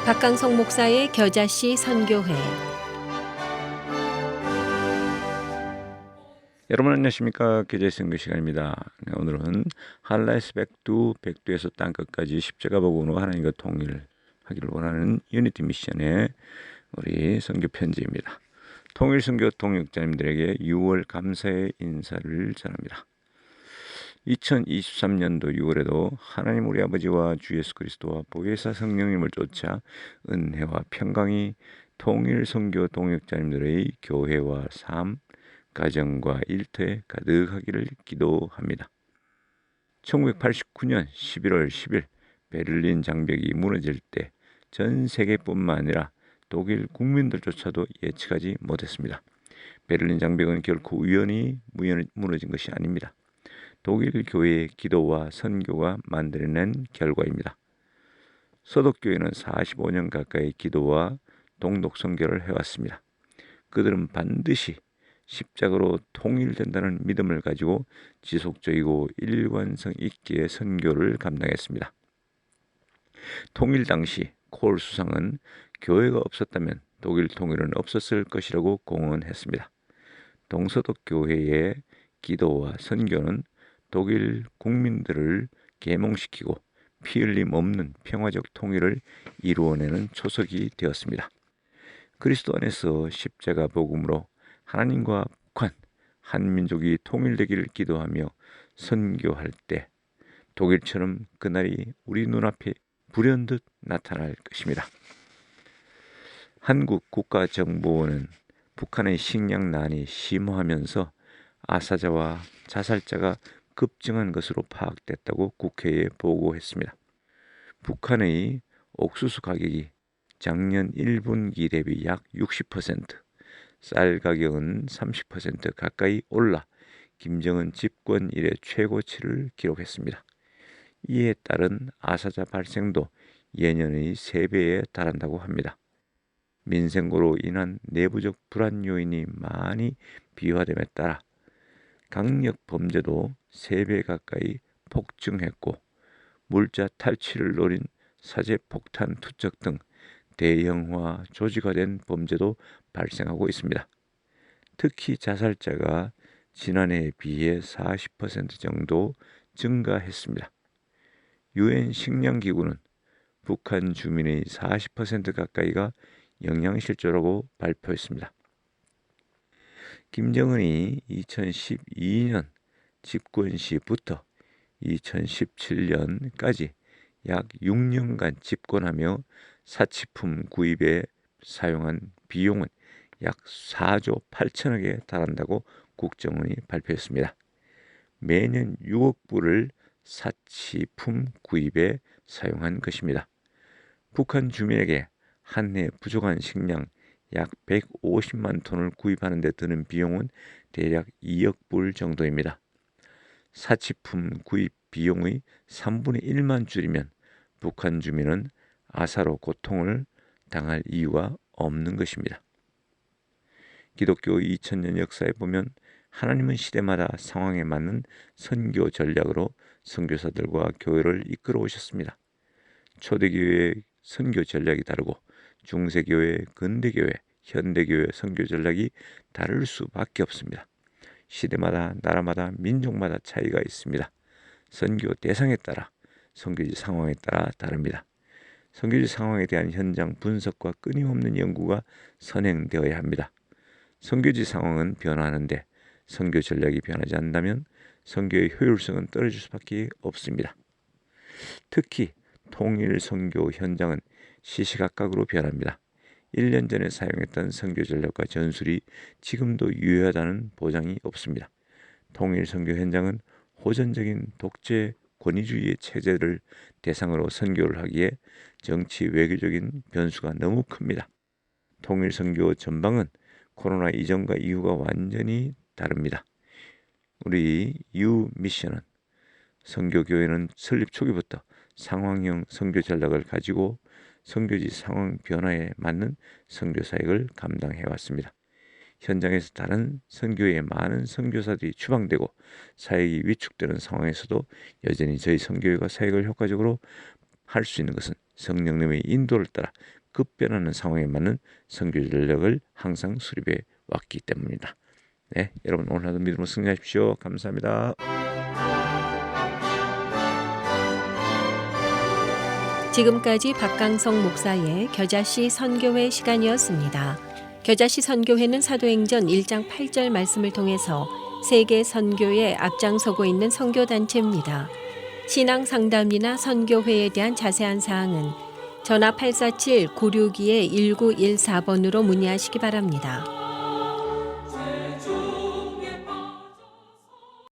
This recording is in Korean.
박강성 목사의 겨자씨 선교회. 여러분 안녕하십니까? 교제의 선교 시간입니다. 오늘은 할라에서 백두에서 땅끝까지 십자가 복음으로 하나님과 통일하기를 원하는 유니티 미션의 우리 선교 편지입니다. 통일 선교 동역자님들에게 6월 감사의 인사를 전합니다. 2023년도 6월에도 하나님 우리 아버지와 주 예수 그리스도와 보혜사 성령님을 쫓아 은혜와 평강이 통일 선교 동역자님들의 교회와 삶, 가정과 일터에 가득하기를 기도합니다. 1989년 11월 10일 베를린 장벽이 무너질 때 전 세계뿐만 아니라 독일 국민들조차도 예측하지 못했습니다. 베를린 장벽은 결코 우연히 무너진 것이 아닙니다. 독일 교회의 기도와 선교가 만들어낸 결과입니다. 서독교회는 45년 가까이 기도와 동독 선교를 해왔습니다. 그들은 반드시 십자가로 통일된다는 믿음을 가지고 지속적이고 일관성 있게 선교를 감당했습니다. 통일 당시 콜 수상은 교회가 없었다면 독일 통일은 없었을 것이라고 공언했습니다. 동서독 교회의 기도와 선교는 독일 국민들을 계몽시키고 피 흘림 없는 평화적 통일을 이루어내는 초석이 되었습니다. 그리스도 안에서 십자가 복음으로 하나님과 북한, 한민족이 통일되기를 기도하며 선교할 때 독일처럼 그날이 우리 눈앞에 불현듯 나타날 것입니다. 한국 국가정보원은 북한의 식량난이 심화하면서 아사자와 자살자가 급증한 것으로 파악됐다고 국회에 보고했습니다. 북한의 옥수수 가격이 작년 1분기 대비 약 60%, 쌀 가격은 30% 가까이 올라 김정은 집권 이래 최고치를 기록했습니다. 이에 따른 아사자 발생도 예년의 3배에 달한다고 합니다. 민생고로 인한 내부적 불안 요인이 많이 비화됨에 따라 강력 범죄도 3배 가까이 폭증했고 물자 탈취를 노린 사제 폭탄 투척 등 대형화 조직화된 범죄도 발생하고 있습니다. 특히 자살자가 지난해에 비해 40% 정도 증가했습니다. 유엔 식량기구는 북한 주민의 40% 가까이가 영양실조라고 발표했습니다. 김정은이 2012년 집권 시부터 2017년까지 약 6년간 집권하며 사치품 구입에 사용한 비용은 약 4조 8천억에 달한다고 국정원이 발표했습니다. 매년 6억 불을 사치품 구입에 사용한 것입니다. 북한 주민에게 한 해 부족한 식량 약 150만 톤을 구입하는 데 드는 비용은 대략 2억 불 정도입니다. 사치품 구입 비용의 3분의 1만 줄이면 북한 주민은 아사로 고통을 당할 이유가 없는 것입니다. 기독교 2000년 역사에 보면 하나님은 시대마다 상황에 맞는 선교 전략으로 선교사들과 교회를 이끌어 오셨습니다. 초대교회의 선교 전략이 다르고 중세교회, 근대교회, 현대교회 선교 전략이 다를 수밖에 없습니다. 시대마다, 나라마다, 민족마다 차이가 있습니다. 선교 대상에 따라, 선교지 상황에 따라 다릅니다. 선교지 상황에 대한 현장 분석과 끊임없는 연구가 선행되어야 합니다. 선교지 상황은 변화하는데 선교 전략이 변하지 않는다면 선교의 효율성은 떨어질 수밖에 없습니다. 특히 통일 선교 현장은 시시각각으로 변합니다. 1년 전에 사용했던 선교 전략과 전술이 지금도 유효하다는 보장이 없습니다. 통일 선교 현장은 호전적인 독재 권위주의의 체제를 대상으로 선교를 하기에 정치 외교적인 변수가 너무 큽니다. 통일 선교 전방은 코로나 이전과 이후가 완전히 다릅니다. 우리 U 미션은 선교교회는 설립 초기부터 상황형 선교 전략을 가지고 선교지 상황 변화에 맞는 선교 사역을 감당해 왔습니다. 현장에서 다른 선교회의 많은 선교사들이 추방되고 사역이 위축되는 상황에서도 여전히 저희 선교회가 사역을 효과적으로 할 수 있는 것은 성령님의 인도를 따라 급변하는 상황에 맞는 선교 전략을 항상 수립해 왔기 때문입니다. 네, 여러분 오늘 하루 믿음으로 승리하십시오. 감사합니다. 지금까지 박강성 목사의 겨자씨 선교회 시간이었습니다. 겨자씨 선교회는 사도행전 1장 8절 말씀을 통해서 세계 선교에 앞장서고 있는 선교단체입니다. 신앙 상담이나 선교회에 대한 자세한 사항은 전화 847-962-1914번으로 문의하시기 바랍니다.